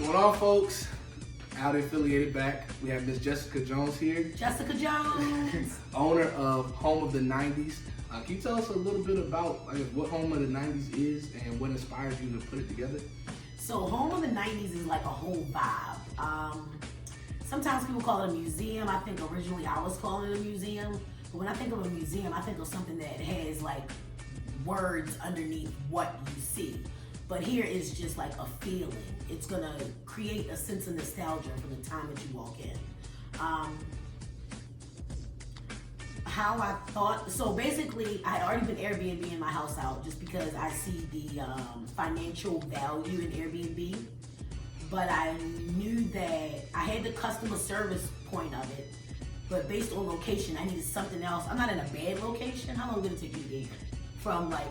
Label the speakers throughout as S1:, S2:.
S1: going on, folks? Out affiliated back. We have Miss Jessica Jones here.
S2: Jessica Jones.
S1: Owner of Home of the 90s. Can you tell us a little bit about what Home of the 90s is and what inspired you to put it together?
S2: So Home of the 90s is like a whole vibe. Sometimes people call it a museum. I think originally I was calling it a museum. But when I think of a museum, I think of something that has like words underneath what you see. But here is just like a feeling. It's gonna create a sense of nostalgia from the time that you walk in. How I thought, so basically I had already been Airbnb my house out just because I see the financial value in Airbnb. But I knew that I had the customer service point of it, but based on location, I needed something else. I'm not in a bad location. How long did it take you to get here? From like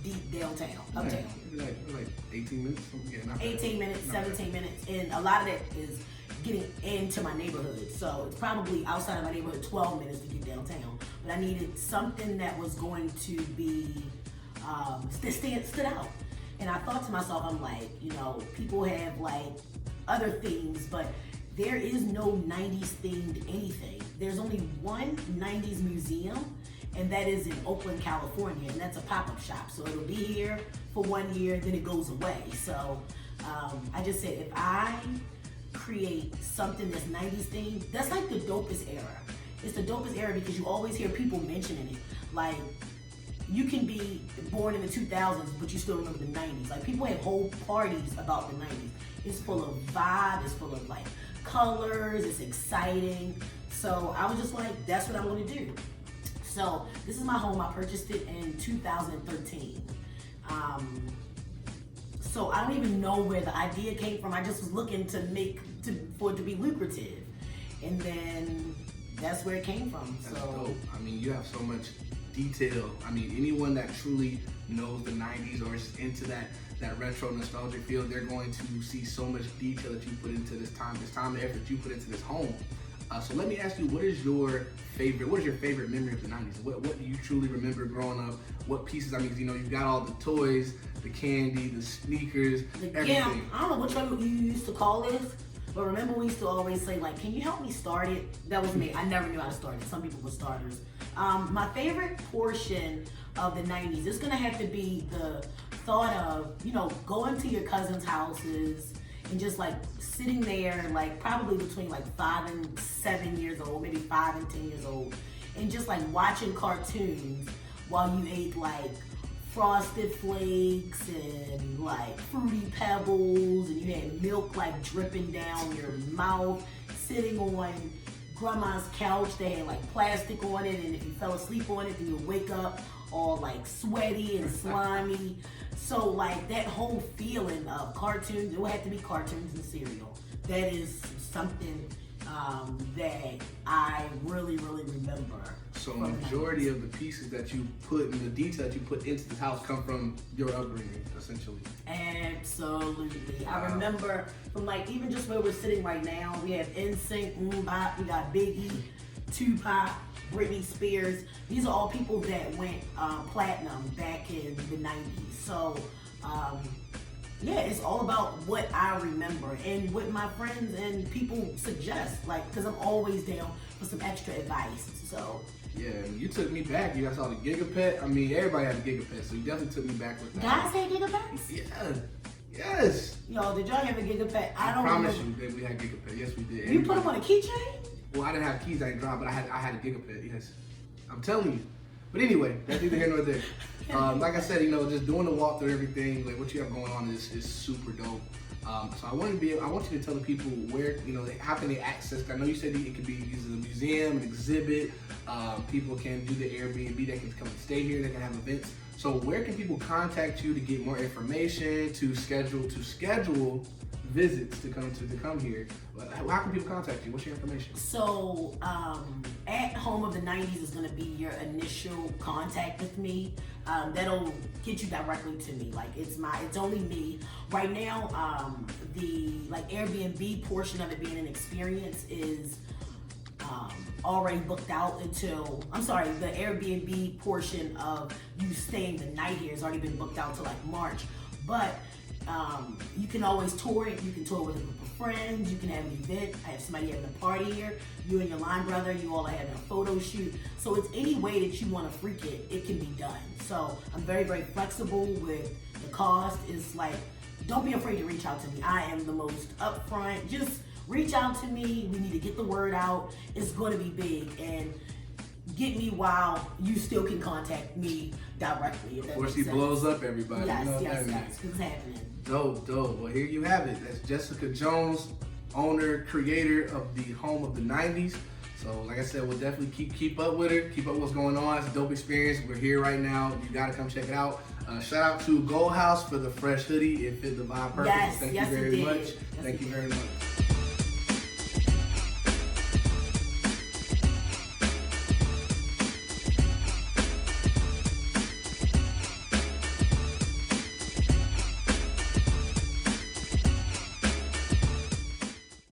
S2: deep downtown, uptown?
S1: Like 18 minutes? Yeah,
S2: 18 minutes, 17 minutes, and a lot of that is getting into my neighborhood. So it's probably outside of my neighborhood 12 minutes to get downtown. But I needed something that was going to be, stood out. And I thought to myself, I'm like, you know, people have like other themes, but there is no 90s themed anything. There's only one 90s museum, and that is in Oakland, California, and that's a pop-up shop. So it'll be here for 1 year, then it goes away. So I just said, if I create something that's 90s themed, that's like the dopest era. It's the dopest era because you always hear people mentioning it. Like, you can be born in the 2000s, but you still remember the 90s. Like, people have whole parties about the 90s. It's full of vibe, it's full of like colors, it's exciting. So I was just like, that's what I'm gonna do. So this is my home. I purchased it in 2013. So I don't even know where the idea came from. I just was looking for it to be lucrative, and then that's where it came from.
S1: That's dope. I mean, you have so much detail. I mean, anyone that truly knows the 90s or is into that retro nostalgic feel, they're going to see so much detail that you put into this time and effort you put into this home. So let me ask you, what is your favorite memory of the 90s? What do you truly remember growing up? What pieces? I mean, you know, you've got all the toys, the candy, the sneakers, everything.
S2: Yeah, I don't know which one you used to call this, but remember we used to always say like, can you help me start it? That was me. I never knew how to start it. Some people were starters. My favorite portion of the 90s is gonna have to be the thought of, you know, going to your cousins' houses and just like sitting there, like probably between like 5 and 7 years old, maybe 5 and 10 years old, and just like watching cartoons while you ate like Frosted Flakes and like Fruity Pebbles, and you had milk like dripping down your mouth, sitting on grandma's couch that had like plastic on it, and if you fell asleep on it, then you'd wake up all like sweaty and slimy. So like that whole feeling of cartoons, it would have to be cartoons and cereal. That is something that I really, really remember.
S1: So majority of the pieces that you put and the detail that you put into this house come from your upbringing, essentially.
S2: Absolutely. I remember from like even just where we're sitting right now, we have NSYNC, MMMBop, we got Biggie, Tupac, Britney Spears. These are all people that went platinum back in the 90s. So yeah, it's all about what I remember and what my friends and people suggest, like, because I'm always down for some extra advice. So
S1: yeah, you took me back. You guys saw the Gigapet. I mean, everybody had a Gigapet, so you definitely took me back with that.
S2: Guys had Gigapets?
S1: Yeah. Yes.
S2: Yo, did y'all have a Gigapet?
S1: I promise you that we had Gigapet. Yes, we did.
S2: You put them on a keychain?
S1: Well, I didn't have keys. I didn't drive, but I had a Gigapet. Yes. I'm telling you. But anyway, that's neither here nor there. Like I said, you know, just doing the walkthrough, everything, like what you have going on is super dope. So I want you to tell the people where, you know, how can they access? I know you said it could be used as a museum, an exhibit. People can do the Airbnb. They can come and stay here. They can have events. So where can people contact you to get more information, to schedule visits to come here? How can people contact you? What's your information?
S2: So at Home of the 90s is going to be your initial contact with me. That'll get you directly to me. Like it's only me right now. The like Airbnb portion of it being an experience is already booked out until, the Airbnb portion of you staying the night here has already been booked out to like March. But You can always tour it. You can tour with a group of friends. You can have an event. I have somebody having a party here. You and your line brother, you all are having a photo shoot. So it's any way that you want to freak it, it can be done. So I'm very, very flexible with the cost. It's like, don't be afraid to reach out to me. I am the most upfront. Just reach out to me. We need to get the word out. It's going to be big. And get me while you still can contact me directly.
S1: Before she blows up everybody.
S2: Yes,
S1: you know
S2: yes,
S1: what I mean?
S2: yes. It's happening.
S1: Dope. Well, here you have it. That's Jessica Jones, owner, creator of the Home of the 90s. So, like I said, we'll definitely keep up with her, keep up what's going on. It's a dope experience. We're here right now. You got to come check it out. Shout out to Gold House for the fresh hoodie. It fit the vibe perfect.
S2: Yes,
S1: Thank
S2: yes,
S1: you very
S2: it did.
S1: much.
S2: Yes,
S1: Thank
S2: it
S1: you
S2: did.
S1: very much.